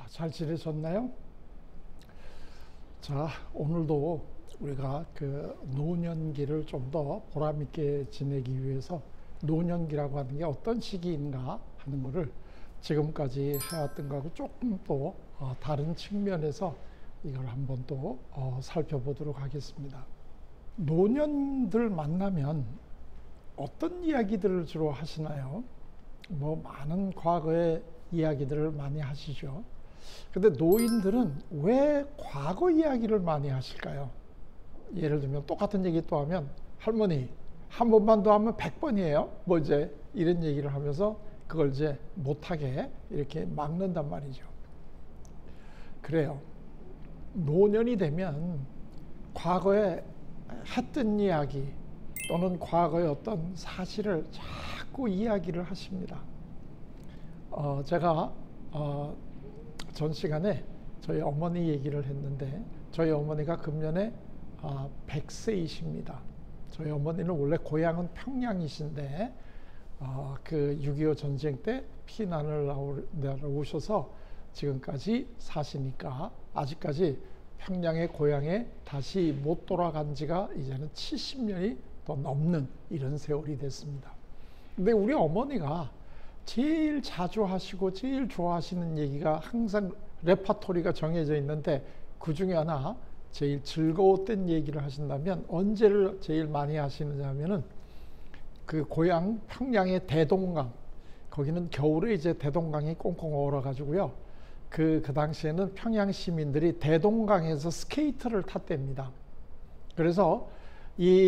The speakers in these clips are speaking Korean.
잘 지내셨나요? 자, 오늘도 우리가 그 노년기를 좀 더 보람 있게 지내기 위해서 노년기라고 하는 게 어떤 시기인가 하는 것을 지금까지 해왔던 거하고 조금 또 다른 측면에서 이걸 한번 또 살펴보도록 하겠습니다. 노년들 만나면 어떤 이야기들을 주로 하시나요? 뭐 많은 과거의 이야기들을 많이 하시죠. 근데 노인들은 왜 과거 이야기를 많이 하실까요? 예를 들면 똑같은 얘기 또 하면 할머니 한 번만 더 하면 100번이에요. 뭐 이제 이런 얘기를 하면서 그걸 이제 못하게 이렇게 막는단 말이죠. 그래요. 노년이 되면 과거에 했던 이야기 또는 과거의 어떤 사실을 자꾸 이야기를 하십니다. 제가 전 시간에 저희 어머니 얘기를 했는데 저희 어머니가 금년에 100세이십니다. 저희 어머니는 원래 고향은 평양이신데 그 6.25 전쟁 때 피난을 나오셔서 지금까지 사시니까 아직까지 평양의 고향에 다시 못 돌아간 지가 이제는 70년이 더 넘는 이런 세월이 됐습니다. 근데 우리 어머니가 제일 자주 하시고 제일 좋아하시는 얘기가 항상 레파토리가 정해져 있는데 그 중에 하나 제일 즐거웠던 얘기를 하신다면 언제를 제일 많이 하시느냐 하면은 그 고향 평양의 대동강, 거기는 겨울에 이제 대동강이 꽁꽁 얼어 가지고요. 그 당시에는 평양 시민들이 대동강에서 스케이트를 탔답니다. 그래서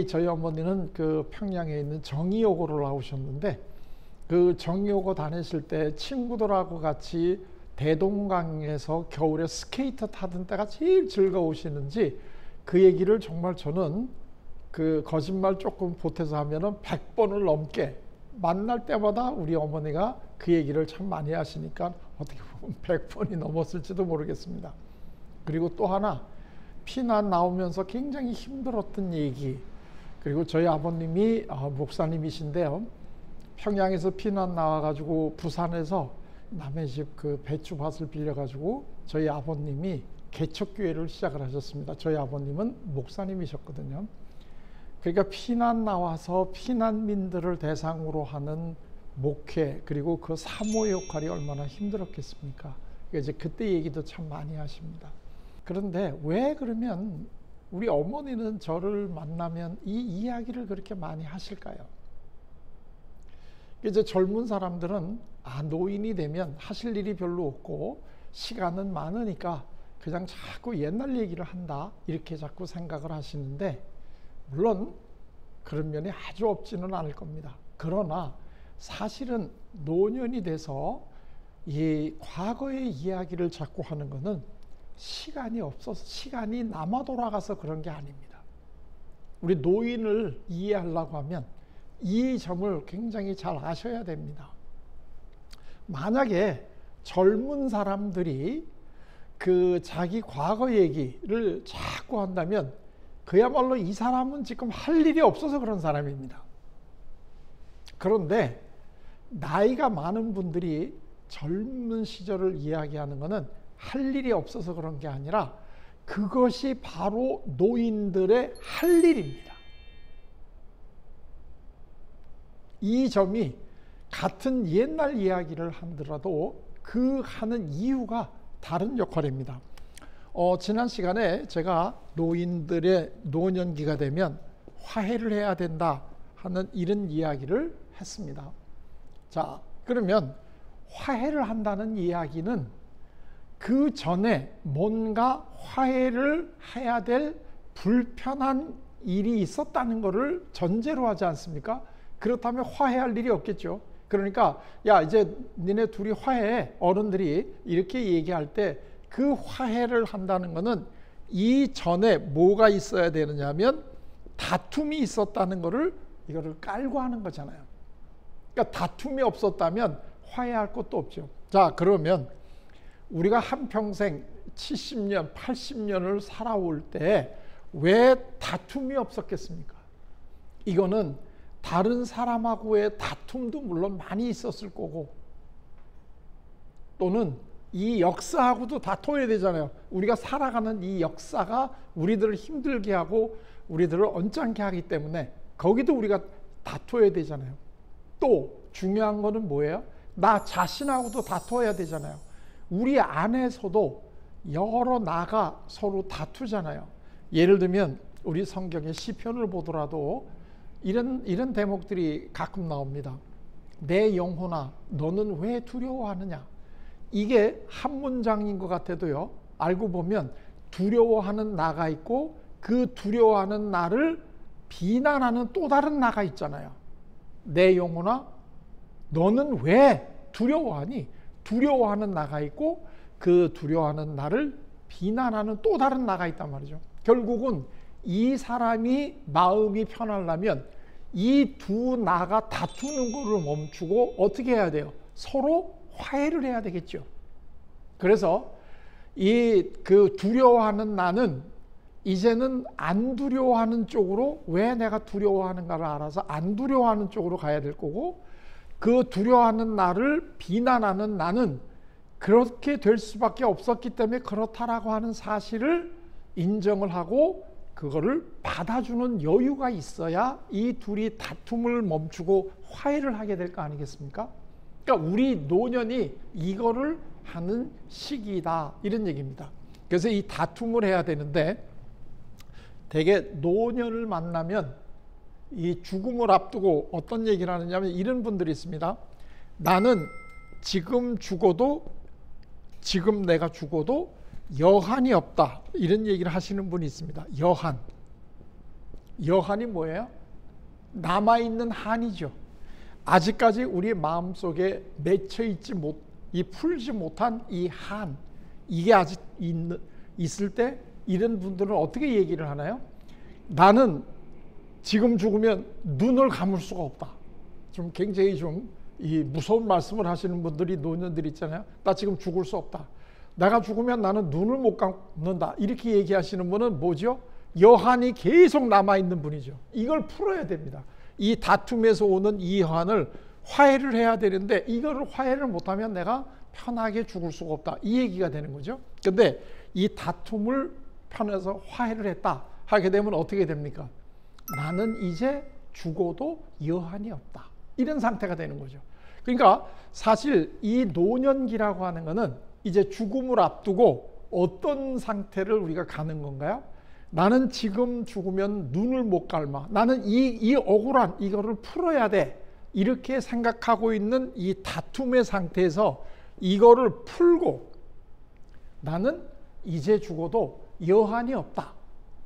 저희 어머니는 그 평양에 있는 정이호고를 나오셨는데 그 정이호고 다니실 때 친구들하고 같이 대동강에서 겨울에 스케이트 타던 때가 제일 즐거우시는지 그 얘기를 정말 저는 그 거짓말 조금 보태서 하면은 100번을 넘게 만날 때마다 우리 어머니가 그 얘기를 참 많이 하시니까 어떻게 보면 100번이 넘었을지도 모르겠습니다. 그리고 또 하나 피난 나오면서 굉장히 힘들었던 얘기, 그리고 저희 아버님이 목사님이신데요. 평양에서 피난 나와가지고 부산에서 남의 집 그 배추밭을 빌려가지고 저희 아버님이 개척교회를 시작을 하셨습니다. 저희 아버님은 목사님이셨거든요. 그러니까 피난 나와서 피난민들을 대상으로 하는 목회 그리고 그 사모 역할이 얼마나 힘들었겠습니까? 이제 그때 얘기도 참 많이 하십니다. 그런데 왜 그러면 우리 어머니는 저를 만나면 이 이야기를 그렇게 많이 하실까요? 이제 젊은 사람들은 노인이 되면 하실 일이 별로 없고 시간은 많으니까 그냥 자꾸 옛날 얘기를 한다 이렇게 자꾸 생각을 하시는데 물론 그런 면이 아주 없지는 않을 겁니다. 그러나 사실은 노년이 돼서 이 과거의 이야기를 자꾸 하는 것은 시간이 없어서 시간이 남아 돌아가서 그런 게 아닙니다. 우리 노인을 이해하려고 하면 이 점을 굉장히 잘 아셔야 됩니다. 만약에 젊은 사람들이 그 자기 과거 얘기를 자꾸 한다면 그야말로 이 사람은 지금 할 일이 없어서 그런 사람입니다. 그런데 나이가 많은 분들이 젊은 시절을 이야기하는 것은 할 일이 없어서 그런 게 아니라 그것이 바로 노인들의 할 일입니다. 이 점이 같은 옛날 이야기를 하더라도 그 하는 이유가 다른 역할입니다. 지난 시간에 제가 노인들의 노년기가 되면 화해를 해야 된다 하는 이런 이야기를 했습니다. 자, 그러면 화해를 한다는 이야기는 그 전에 뭔가 화해를 해야 될 불편한 일이 있었다는 것을 전제로 하지 않습니까? 그렇다면 화해할 일이 없겠죠. 그러니까 야 이제 니네 둘이 화해해, 어른들이 이렇게 얘기할 때 그 화해를 한다는 것은 이 전에 뭐가 있어야 되느냐면 다툼이 있었다는 것을 이거를 깔고 하는 거잖아요. 그러니까 다툼이 없었다면 화해할 것도 없죠. 자, 그러면 우리가 한평생 70년, 80년을 살아올 때 왜 다툼이 없었겠습니까? 이거는 다른 사람하고의 다툼도 물론 많이 있었을 거고 또는 이 역사하고도 다퉈야 되잖아요. 우리가 살아가는 이 역사가 우리들을 힘들게 하고 우리들을 언짢게 하기 때문에 거기도 우리가 다퉈야 되잖아요. 또 중요한 거는 뭐예요? 나 자신하고도 다퉈야 되잖아요. 우리 안에서도 여러 나가 서로 다투잖아요. 예를 들면 우리 성경의 시편을 보더라도 이런 대목들이 가끔 나옵니다. 내 영혼아 너는 왜 두려워하느냐. 이게 한 문장인 것 같아도요, 알고 보면 두려워하는 나가 있고 그 두려워하는 나를 비난하는 또 다른 나가 있잖아요. 내 영혼아 너는 왜 두려워하니? 두려워하는 나가 있고 그 두려워하는 나를 비난하는 또 다른 나가 있단 말이죠. 결국은 이 사람이 마음이 편하려면 이 두 나가 다투는 것을 멈추고 어떻게 해야 돼요? 서로 화해를 해야 되겠죠. 그래서 그 두려워하는 나는 이제는 안 두려워하는 쪽으로, 왜 내가 두려워하는가를 알아서 안 두려워하는 쪽으로 가야 될 거고, 그 두려워하는 나를 비난하는 나는 그렇게 될 수밖에 없었기 때문에 그렇다라고 하는 사실을 인정을 하고 그거를 받아주는 여유가 있어야 이 둘이 다툼을 멈추고 화해를 하게 될 거 아니겠습니까? 그러니까 우리 노년이 이거를 하는 시기다, 이런 얘기입니다. 그래서 이 다툼을 해야 되는데, 되게 노년을 만나면 이 죽음을 앞두고 어떤 얘기를 하느냐면 이런 분들이 있습니다. 나는 지금 내가 죽어도 여한이 없다, 이런 얘기를 하시는 분이 있습니다. 여한이 뭐예요? 남아있는 한이죠. 아직까지 우리 마음속에 맺혀있지 풀지 못한 이 한, 이게 아직 있을 때 이런 분들은 어떻게 얘기를 하나요? 나는 지금 죽으면 눈을 감을 수가 없다. 좀 굉장히 이 무서운 말씀을 하시는 분들이, 노년들이 있잖아요. 나 지금 죽을 수 없다. 내가 죽으면 나는 눈을 못 감는다. 이렇게 얘기하시는 분은 뭐죠? 여한이 계속 남아있는 분이죠. 이걸 풀어야 됩니다. 이 다툼에서 오는 이 여한을 화해를 해야 되는데, 이거를 화해를 못하면 내가 편하게 죽을 수가 없다, 이 얘기가 되는 거죠. 근데 이 다툼을 편해서 화해를 했다 하게 되면 어떻게 됩니까? 나는 이제 죽어도 여한이 없다, 이런 상태가 되는 거죠. 그러니까 사실 이 노년기라고 하는 거는 이제 죽음을 앞두고 어떤 상태를 우리가 가는 건가요? 나는 지금 죽으면 눈을 못 감아. 나는 이 억울한 이거를 풀어야 돼. 이렇게 생각하고 있는 이 다툼의 상태에서 이거를 풀고 나는 이제 죽어도 여한이 없다,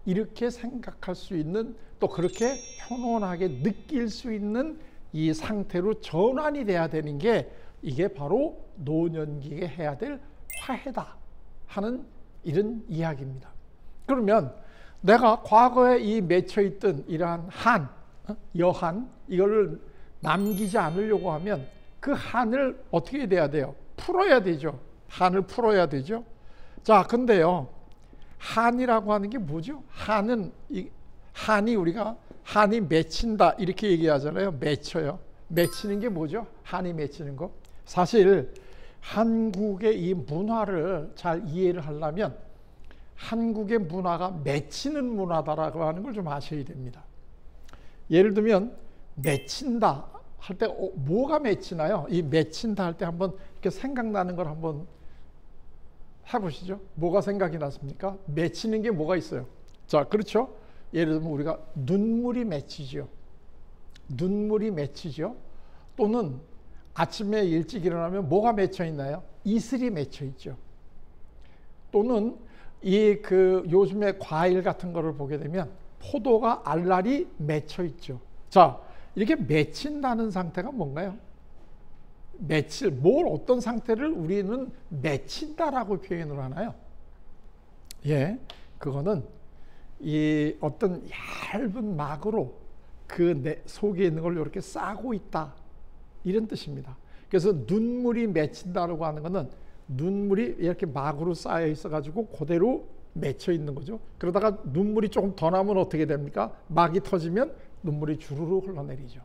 이렇게 생각할 수 있는, 또 그렇게 편안하게 느낄 수 있는 이 상태로 전환이 돼야 되는 게, 이게 바로 노년기에 해야 될 화해다 하는 이런 이야기입니다. 그러면 내가 과거에 이 맺혀있던 이러한 여한, 이거를 남기지 않으려고 하면 그 한을 어떻게 돼야 돼요? 풀어야 되죠. 한을 풀어야 되죠. 자, 근데요, 한이라고 하는 게 뭐죠? 한이 우리가 한이 맺힌다 이렇게 얘기하잖아요. 맺혀요. 맺히는 게 뭐죠? 한이 맺히는 거. 사실 한국의 이 문화를 잘 이해를 하려면 한국의 문화가 맺히는 문화다라고 하는 걸 좀 아셔야 됩니다. 예를 들면 맺힌다 할 때 뭐가 맺히나요? 이 맺힌다 할 때 한번 이렇게 생각나는 걸 한번 해보시죠. 뭐가 생각이 났습니까? 맺히는 게 뭐가 있어요? 자, 그렇죠? 예를 들면 우리가 눈물이 맺히죠. 눈물이 맺히죠. 또는 아침에 일찍 일어나면 뭐가 맺혀 있나요? 이슬이 맺혀 있죠. 또는 요즘에 과일 같은 거를 보게 되면 포도가 알알이 맺혀 있죠. 자, 이렇게 맺힌다는 상태가 뭔가요? 어떤 상태를 우리는 맺힌다라고 표현을 하나요? 예, 그거는 이 어떤 얇은 막으로 그 속에 있는 걸 이렇게 싸고 있다, 이런 뜻입니다. 그래서 눈물이 맺힌다라고 하는 거는 눈물이 이렇게 막으로 쌓여 있어 가지고 그대로 맺혀 있는 거죠. 그러다가 눈물이 조금 더 나면 어떻게 됩니까? 막이 터지면 눈물이 주르르 흘러내리죠.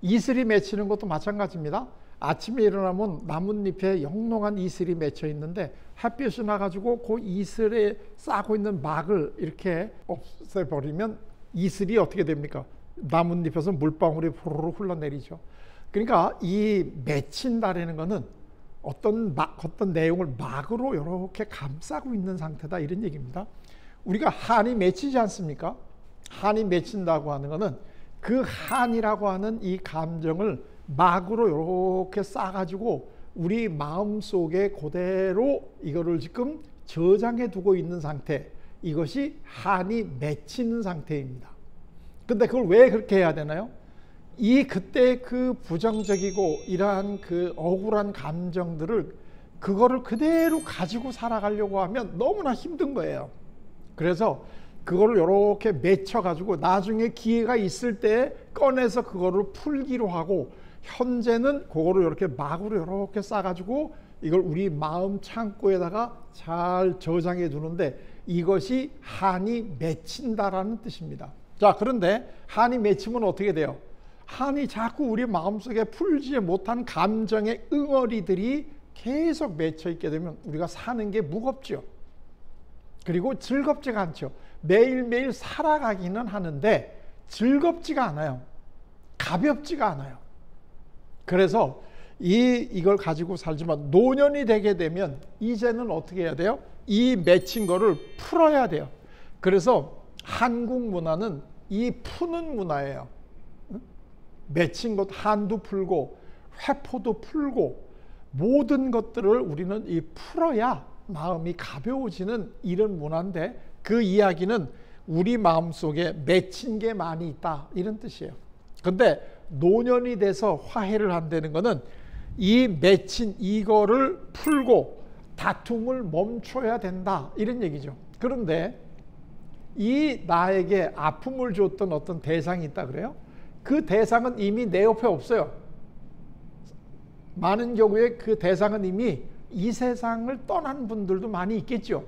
이슬이 맺히는 것도 마찬가지입니다. 아침에 일어나면 나뭇잎에 영롱한 이슬이 맺혀 있는데 햇볕이 나가지고 그 이슬에 싸고 있는 막을 이렇게 없애버리면 이슬이 어떻게 됩니까? 나뭇잎에서 물방울이 후루루 흘러내리죠. 그러니까 이 맺힌다라는 거는 어떤 내용을 막으로 이렇게 감싸고 있는 상태다, 이런 얘기입니다. 우리가 한이 맺히지 않습니까? 한이 맺힌다고 하는 거는 그 한이라고 하는 이 감정을 막으로 이렇게 싸가지고 우리 마음 속에 그대로 이거를 지금 저장해 두고 있는 상태, 이것이 한이 맺히는 상태입니다. 근데 그걸 왜 그렇게 해야 되나요? 그때 그 부정적이고 이러한 그 억울한 감정들을 그거를 그대로 가지고 살아가려고 하면 너무나 힘든 거예요. 그래서 그거를 이렇게 맺혀가지고 나중에 기회가 있을 때 꺼내서 그거를 풀기로 하고, 현재는 그거를 이렇게 막으로 이렇게 싸가지고 이걸 우리 마음 창고에다가 잘 저장해 두는데, 이것이 한이 맺힌다라는 뜻입니다. 자, 그런데 한이 맺히면 어떻게 돼요? 한이 자꾸 우리 마음속에 풀지 못한 감정의 응어리들이 계속 맺혀 있게 되면 우리가 사는 게 무겁죠. 그리고 즐겁지가 않죠. 매일매일 살아가기는 하는데 즐겁지가 않아요. 가볍지가 않아요. 그래서 이걸 가지고 살지만 노년이 되게 되면 이제는 어떻게 해야 돼요? 이 맺힌 거를 풀어야 돼요. 그래서 한국 문화는 이 푸는 문화예요. 맺힌 것 한도 풀고 회포도 풀고 모든 것들을 우리는 이 풀어야 마음이 가벼워지는 이런 문화인데, 그 이야기는 우리 마음속에 맺힌 게 많이 있다, 이런 뜻이에요. 근데 노년이 돼서 화해를 한다는 거는 이 맺힌 이거를 풀고 다툼을 멈춰야 된다, 이런 얘기죠. 그런데 이 나에게 아픔을 줬던 어떤 대상이 있다 그래요? 그 대상은 이미 내 옆에 없어요. 많은 경우에 그 대상은 이미 이 세상을 떠난 분들도 많이 있겠죠.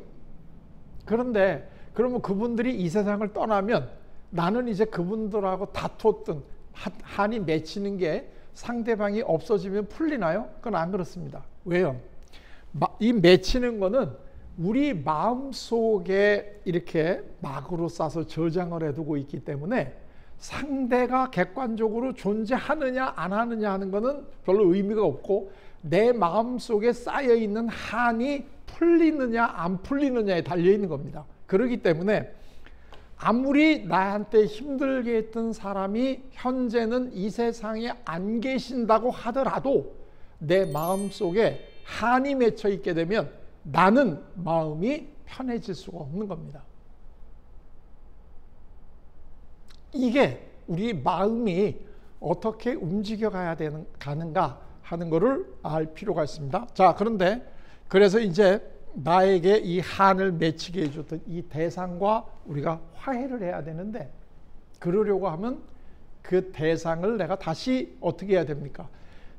그런데 그러면 그분들이 이 세상을 떠나면 나는 이제 그분들하고 다퉜던 한이 맺히는 게 상대방이 없어지면 풀리나요? 그건 안 그렇습니다. 왜요? 이 맺히는 거는 우리 마음속에 이렇게 막으로 싸서 저장을 해두고 있기 때문에 상대가 객관적으로 존재하느냐 안 하느냐 하는 거는 별로 의미가 없고, 내 마음속에 쌓여있는 한이 풀리느냐 안 풀리느냐에 달려있는 겁니다. 그렇기 때문에 아무리 나한테 힘들게 했던 사람이 현재는 이 세상에 안 계신다고 하더라도 내 마음속에 한이 맺혀 있게 되면 나는 마음이 편해질 수가 없는 겁니다. 이게 우리 마음이 어떻게 움직여 가는가 하는 것을 알 필요가 있습니다. 자, 그런데 그래서 이제 나에게 이 한을 맺히게 해줬던 이 대상과 우리가 화해를 해야 되는데, 그러려고 하면 그 대상을 내가 다시 어떻게 해야 됩니까?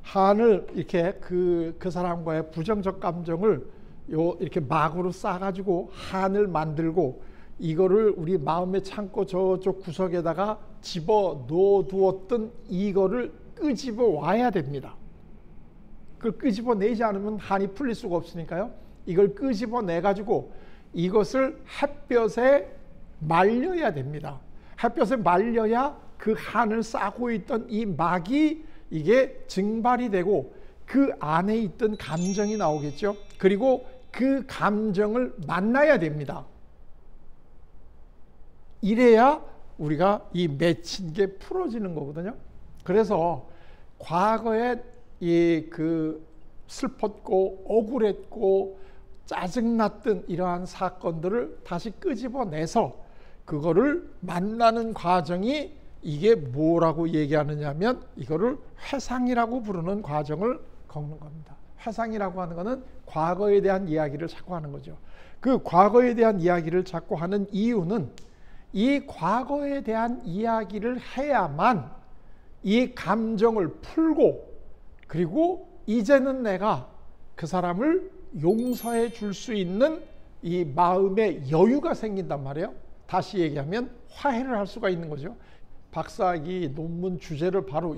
한을 이렇게 그 사람과의 부정적 감정을 이렇게 막으로 싸가지고 한을 만들고, 이거를 우리 마음의 창고 저쪽 구석에다가 집어 넣어두었던 이거를 끄집어 와야 됩니다. 그걸 끄집어 내지 않으면 한이 풀릴 수가 없으니까요. 이걸 끄집어 내 가지고 이것을 햇볕에 말려야 됩니다. 햇볕에 말려야 그 한을 싸고 있던 이 막이 이게 증발이 되고 그 안에 있던 감정이 나오겠죠. 그리고 그 감정을 만나야 됩니다. 이래야 우리가 이 맺힌 게 풀어지는 거거든요. 그래서 과거에 슬펐고 억울했고 짜증났던 이러한 사건들을 다시 끄집어내서 그거를 만나는 과정이, 이게 뭐라고 얘기하느냐면 이거를 회상이라고 부르는 과정을 겪는 겁니다. 회상이라고 하는 것은 과거에 대한 이야기를 자꾸 하는 거죠. 그 과거에 대한 이야기를 자꾸 하는 이유는 이 과거에 대한 이야기를 해야만 이 감정을 풀고, 그리고 이제는 내가 그 사람을 용서해 줄 수 있는 이 마음의 여유가 생긴단 말이에요. 다시 얘기하면 화해를 할 수가 있는 거죠. 박사학위 논문 주제를 바로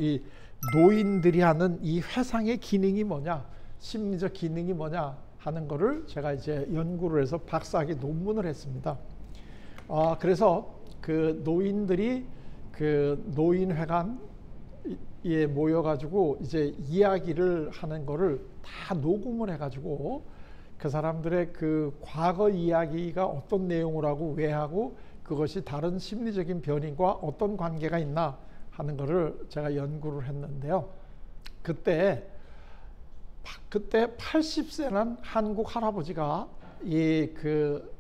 노인들이 하는 이 회상의 기능이 뭐냐, 심리적 기능이 뭐냐 하는 거를 제가 이제 연구를 해서 박사학위 논문을 했습니다. 그래서 그 노인들이 그 노인회관에 모여가지고 이제 이야기를 하는 거를 다 녹음을 해가지고 그 사람들의 그 과거 이야기가 어떤 내용을 하고 왜 하고 그것이 다른 심리적인 변이와 어떤 관계가 있나 하는 거를 제가 연구를 했는데요. 그때 80세란 한국 할아버지가 이 그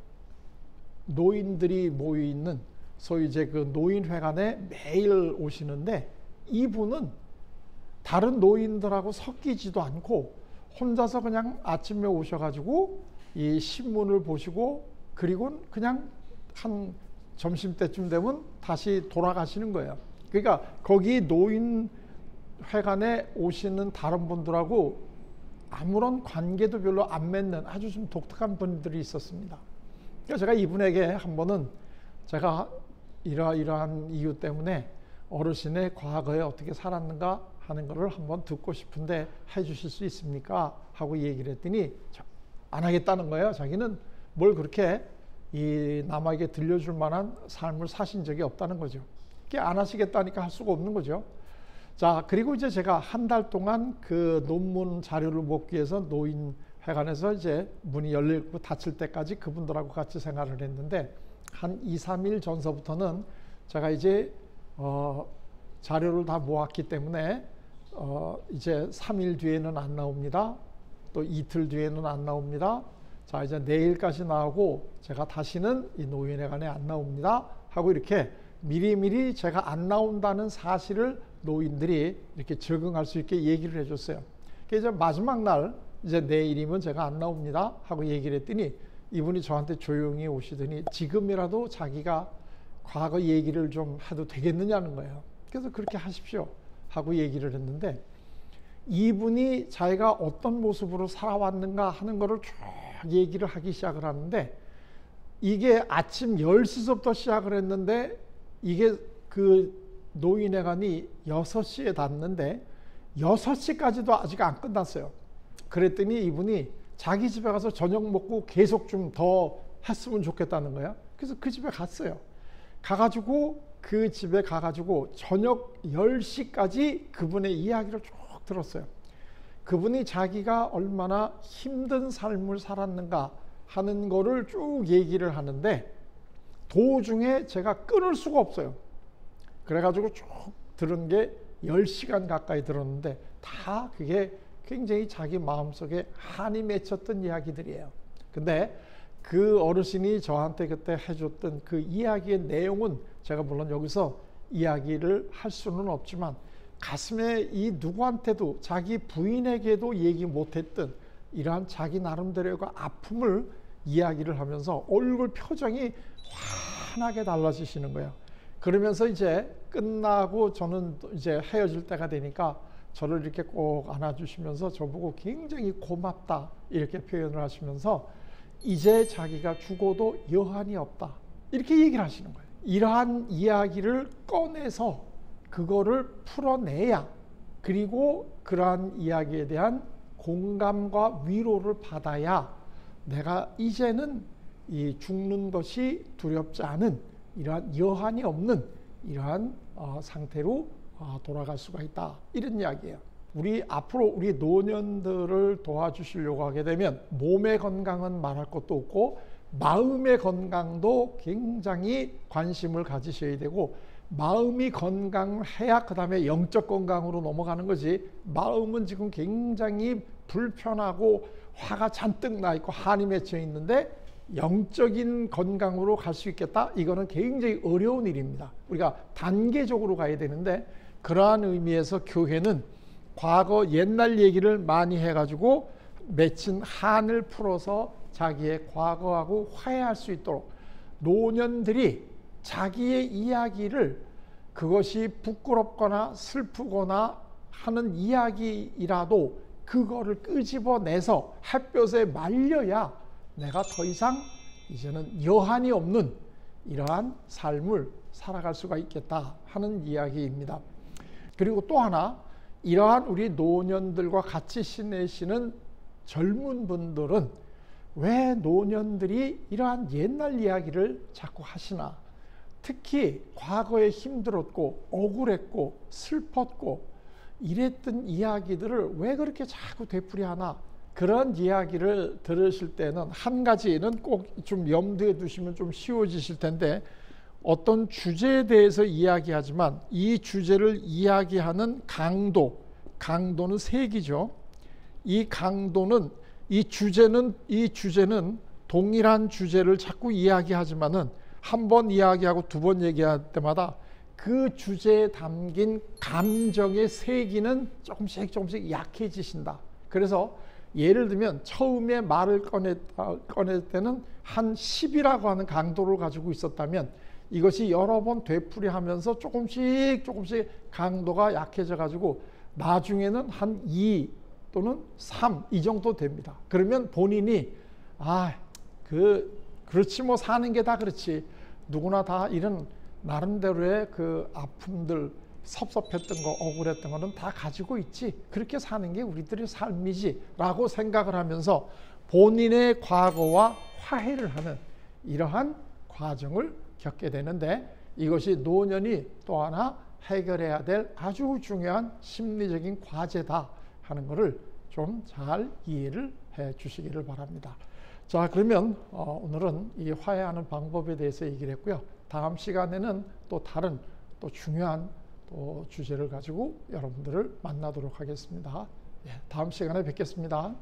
노인들이 모여 있는 소위 이제 그 노인회관에 매일 오시는데, 이분은 다른 노인들하고 섞이지도 않고 혼자서 그냥 아침에 오셔가지고 이 신문을 보시고 그리고 그냥 한 점심때쯤 되면 다시 돌아가시는 거예요. 그러니까 거기 노인회관에 오시는 다른 분들하고 아무런 관계도 별로 안 맺는 아주 좀 독특한 분들이 있었습니다. 그래서 제가 이분에게 한 번은 제가 이러한 이유 때문에 어르신의 과거에 어떻게 살았는가 하는 것을 한번 듣고 싶은데 해주실 수 있습니까? 하고 얘기를 했더니 안 하겠다는 거예요. 자기는 뭘 그렇게 이 남에게 들려줄 만한 삶을 사신 적이 없다는 거죠. 그게 안 하시겠다니까 할 수가 없는 거죠. 자, 그리고 이제 제가 한 달 동안 그 논문 자료를 먹기 위해서 노인회관에서 이제 문이 열리고 닫힐 때까지 그분들하고 같이 생활을 했는데, 한 2, 3일 전서부터는 제가 이제 자료를 다 모았기 때문에 이제 3일 뒤에는 안 나옵니다. 또 이틀 뒤에는 안 나옵니다. 자, 이제 내일까지 나오고 제가 다시는 이 노인회관에 안 나옵니다 하고 이렇게 미리미리 제가 안 나온다는 사실을 노인들이 이렇게 적응할 수 있게 얘기를 해줬어요. 그래서 이제 마지막 날 이제 내일이면 제가 안 나옵니다 하고 얘기를 했더니 이분이 저한테 조용히 오시더니 지금이라도 자기가 과거 얘기를 좀 해도 되겠느냐는 거예요. 그래서 그렇게 하십시오 하고 얘기를 했는데, 이분이 자기가 어떤 모습으로 살아왔는가 하는 거를 쭉 얘기를 하기 시작을 하는데, 이게 아침 10시부터 시작을 했는데 이게 그 노인회관이 6시에 닫는데 6시까지도 아직 안 끝났어요. 그랬더니 이분이 자기 집에 가서 저녁 먹고 계속 좀 더 했으면 좋겠다는 거야. 그래서 그 집에 갔어요. 가가지고 그 집에 가가지고 저녁 10시까지 그분의 이야기를 쭉 들었어요. 그분이 자기가 얼마나 힘든 삶을 살았는가 하는 거를 쭉 얘기를 하는데, 도중에 제가 끊을 수가 없어요. 그래가지고 쭉 들은 게 10시간 가까이 들었는데 다 그게 굉장히 자기 마음속에 한이 맺혔던 이야기들이에요. 근데 그 어르신이 저한테 그때 해줬던 그 이야기의 내용은 제가 물론 여기서 이야기를 할 수는 없지만, 가슴에 이 누구한테도 자기 부인에게도 얘기 못했던 이러한 자기 나름대로의 아픔을 이야기를 하면서 얼굴 표정이 환하게 달라지시는 거예요. 그러면서 이제 끝나고 저는 이제 헤어질 때가 되니까 저를 이렇게 꼭 안아주시면서 저보고 굉장히 고맙다 이렇게 표현을 하시면서 이제 자기가 죽어도 여한이 없다 이렇게 얘기를 하시는 거예요. 이러한 이야기를 꺼내서 그거를 풀어내야, 그리고 그러한 이야기에 대한 공감과 위로를 받아야 내가 이제는 이 죽는 것이 두렵지 않은 이러한 여한이 없는 이러한 상태로 돌아갈 수가 있다, 이런 이야기예요. 우리 앞으로 우리 노년들을 도와주시려고 하게 되면 몸의 건강은 말할 것도 없고 마음의 건강도 굉장히 관심을 가지셔야 되고, 마음이 건강해야 그 다음에 영적 건강으로 넘어가는 거지, 마음은 지금 굉장히 불편하고 화가 잔뜩 나 있고 한이 맺혀 있는데 영적인 건강으로 갈 수 있겠다? 이거는 굉장히 어려운 일입니다. 우리가 단계적으로 가야 되는데, 그러한 의미에서 교회는 과거 옛날 얘기를 많이 해가지고 맺힌 한을 풀어서 자기의 과거하고 화해할 수 있도록, 노년들이 자기의 이야기를 그것이 부끄럽거나 슬프거나 하는 이야기이라도 그거를 끄집어내서 햇볕에 말려야 내가 더 이상 이제는 여한이 없는 이러한 삶을 살아갈 수가 있겠다 하는 이야기입니다. 그리고 또 하나, 이러한 우리 노년들과 같이 지내시는 젊은 분들은 왜 노년들이 이러한 옛날 이야기를 자꾸 하시나? 특히 과거에 힘들었고 억울했고 슬펐고 이랬던 이야기들을 왜 그렇게 자꾸 되풀이하나? 그런 이야기를 들으실 때는 한 가지는 꼭 좀 염두에 두시면 좀 쉬워지실 텐데, 어떤 주제에 대해서 이야기하지만 이 주제를 이야기하는 강도는 색이죠. 이 강도는 이 주제는 동일한 주제를 자꾸 이야기하지만은 한 번 이야기하고 두 번 얘기할 때마다 그 주제에 담긴 감정의 세기는 조금씩 약해지신다. 그래서 예를 들면 처음에 말을 꺼낼 때는 한 10이라고 하는 강도를 가지고 있었다면 이것이 여러 번 되풀이하면서 조금씩 강도가 약해져 가지고 나중에는 한 2 또는 3 이 정도 됩니다. 그러면 본인이 그렇지 뭐 사는 게 다 그렇지, 누구나 다 이런 나름대로의 그 아픔들, 섭섭했던 거, 억울했던 거는 다 가지고 있지, 그렇게 사는 게 우리들의 삶이지 라고 생각을 하면서 본인의 과거와 화해를 하는 이러한 과정을 겪게 되는데, 이것이 노년이 또 하나 해결해야 될 아주 중요한 심리적인 과제다 하는 것을 좀 잘 이해를 해 주시기를 바랍니다. 자, 그러면 오늘은 이 화해하는 방법에 대해서 얘기를 했고요. 다음 시간에는 또 다른 또 중요한 또 주제를 가지고 여러분들을 만나도록 하겠습니다. 다음 시간에 뵙겠습니다.